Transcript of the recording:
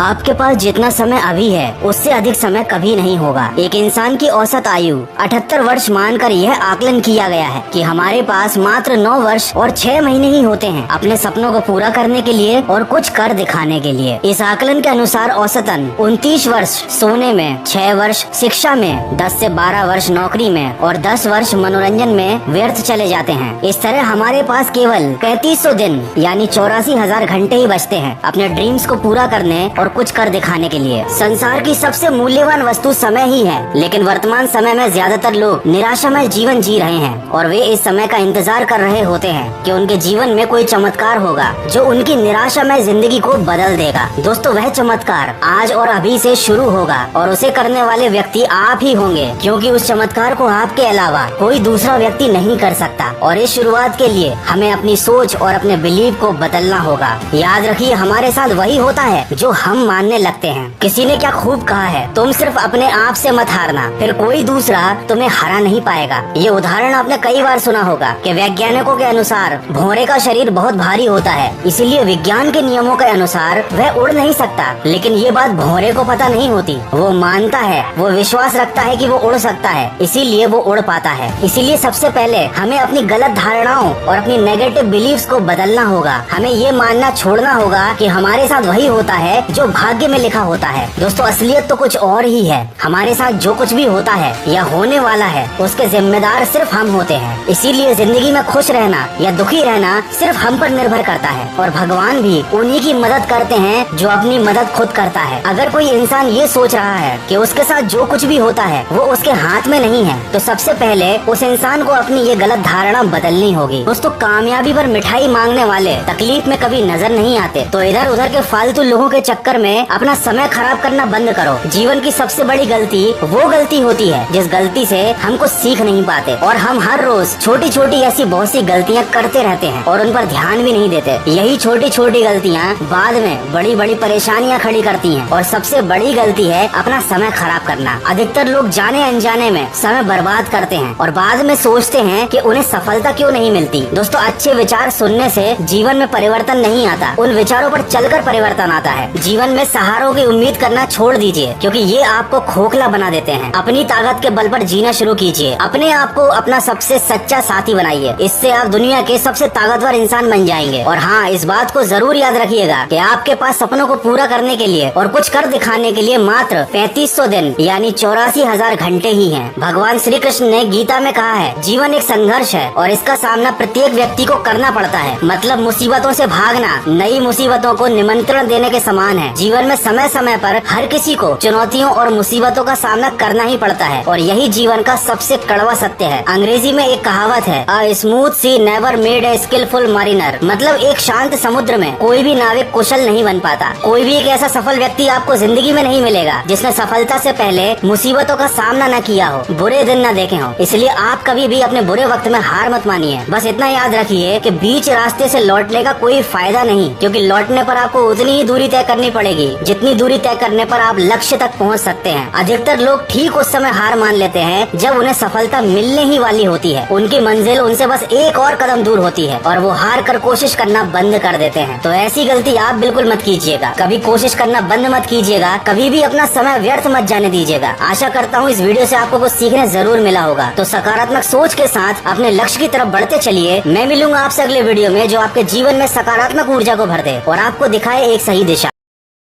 आपके पास जितना समय अभी है उससे अधिक समय कभी नहीं होगा। एक इंसान की औसत आयु 78 वर्ष मानकर यह आकलन किया गया है कि हमारे पास मात्र 9 वर्ष और 6 महीने ही होते हैं अपने सपनों को पूरा करने के लिए और कुछ कर दिखाने के लिए। इस आकलन के अनुसार औसतन 29 वर्ष सोने में, 6 वर्ष शिक्षा में, 10 से 12 वर्ष नौकरी में और 10 वर्ष मनोरंजन में व्यर्थ चले जाते हैं। इस तरह हमारे पास केवल 3500 दिन यानी 84,000 घंटे ही बचते हैं अपने ड्रीम्स को पूरा करने और कुछ कर दिखाने के लिए। संसार की सबसे मूल्यवान वस्तु समय ही है, लेकिन वर्तमान समय में ज्यादातर लोग निराशामय जीवन जी रहे हैं और वे इस समय का इंतजार कर रहे होते हैं कि उनके जीवन में कोई चमत्कार होगा जो उनकी निराशामय जिंदगी को बदल देगा। दोस्तों, वह चमत्कार आज और अभी से शुरू होगा और उसे करने वाले व्यक्ति आप ही होंगे, क्योंकि उस चमत्कार को आपके अलावा कोई दूसरा व्यक्ति नहीं कर सकता। और इस शुरुआत के लिए हमें अपनी सोच और अपने बिलीव को बदलना होगा। याद रखिए, हमारे साथ वही होता है जो हम मानने लगते हैं। किसी ने क्या खूब कहा है, तुम सिर्फ अपने आप से मत हारना, फिर कोई दूसरा तुम्हें हरा नहीं पाएगा। ये उदाहरण आपने कई बार सुना होगा कि वैज्ञानिकों के अनुसार भौरे का शरीर बहुत भारी होता है, इसीलिए विज्ञान के नियमों के अनुसार वह उड़ नहीं सकता। लेकिन ये बात भौरे को पता नहीं होती। वो मानता है, वो विश्वास रखता है कि वो उड़ सकता है, इसीलिए वो उड़ पाता है। इसीलिए सबसे पहले हमें अपनी गलत धारणाओं और अपनी नेगेटिव बिलीव्स को बदलना होगा। हमें ये मानना छोड़ना होगा कि हमारे साथ वही होता है जो भाग्य में लिखा होता है। दोस्तों, असलियत तो कुछ और ही है। हमारे साथ जो कुछ भी होता है या होने वाला है उसके जिम्मेदार सिर्फ हम होते हैं। इसीलिए जिंदगी में खुश रहना या दुखी रहना सिर्फ हम पर निर्भर करता है और भगवान भी उन्हीं की मदद करते हैं जो अपनी मदद खुद करता है। अगर कोई इंसान ये सोच रहा है कि उसके साथ जो कुछ भी होता है वो उसके हाथ में नहीं है, तो सबसे पहले उस इंसान को अपनी ये गलत धारणा बदलनी होगी। दोस्तों, कामयाबी पर मिठाई मांगने वाले तकलीफ में कभी नजर नहीं आते, तो इधर उधर के फालतू लोगों के चक्कर में अपना समय खराब करना बंद करो। जीवन की सबसे बड़ी गलती वो गलती होती है जिस गलती से हम कुछ सीख नहीं पाते, और हम हर रोज छोटी छोटी ऐसी बहुत सी गलतियाँ करते रहते हैं और उन पर ध्यान भी नहीं देते। यही छोटी छोटी गलतियाँ बाद में बड़ी बड़ी परेशानियाँ खड़ी करती हैं, और सबसे बड़ी गलती है अपना समय खराब करना। अधिकतर लोग जाने अनजाने में समय बर्बाद करते हैं और बाद में सोचते हैं कि उन्हें सफलता क्यों नहीं मिलती। दोस्तों, अच्छे विचार सुनने से जीवन में परिवर्तन नहीं आता, उन विचारों पर चलकर परिवर्तन आता है। जीवन में सहारों की उम्मीद करना छोड़ दीजिए, क्योंकि ये आपको खोखला बना देते हैं। अपनी ताकत के बल पर जीना शुरू कीजिए। अपने आप को अपना सबसे सच्चा साथी बनाइए, इससे आप दुनिया के सबसे ताकतवर इंसान बन जाएंगे। और हाँ, इस बात को जरूर याद रखिएगा कि आपके पास सपनों को पूरा करने के लिए और कुछ कर दिखाने के लिए मात्र 3500 दिन यानी 84,000 घंटे ही हैं। भगवान श्री कृष्ण ने गीता में कहा है, जीवन एक संघर्ष है और इसका सामना प्रत्येक व्यक्ति को करना पड़ता है। मतलब मुसीबतों से भागना नई मुसीबतों को निमंत्रण देने के समान है। जीवन में समय समय पर हर किसी को चुनौतियों और मुसीबतों का सामना करना ही पड़ता है, और यही जीवन का सबसे कड़वा सत्य है। अंग्रेजी में एक कहावत है, a smooth sea never made a skilful mariner. मतलब एक शांत समुद्र में कोई भी नाविक कुशल नहीं बन पाता। कोई भी एक ऐसा सफल व्यक्ति आपको जिंदगी में नहीं मिलेगा जिसने सफलता से पहले मुसीबतों का सामना न किया हो, बुरे दिन न देखे हो। इसलिए आप कभी भी अपने बुरे वक्त में हार मत मानिए। बस इतना याद रखिए कि बीच रास्ते से लौटने का कोई फायदा नहीं, क्योंकि लौटने पर आपको उतनी ही दूरी तय करनी पड़ेगी जितनी दूरी तय करने पर आप लक्ष्य तक पहुंच सकते हैं। अधिकतर लोग ठीक उस समय हार मान लेते हैं जब उन्हें सफलता मिलने ही वाली होती है। उनकी मंजिल उनसे बस एक और कदम दूर होती है और वो हार कर कोशिश करना बंद कर देते हैं। तो ऐसी गलती आप बिल्कुल मत कीजिएगा। कभी कोशिश करना बंद मत कीजिएगा, कभी भी अपना समय व्यर्थ मत जाने दीजिएगा। आशा करता हूँ इस वीडियो से आपको कुछ सीखने जरूर मिला होगा। तो सकारात्मक सोच के साथ अपने लक्ष्य की तरफ बढ़ते चलिए। मैं मिलूंगा आपसे अगले वीडियो में जो आपके जीवन में सकारात्मक ऊर्जा को भर दे और आपको दिखाए एक सही दिशा।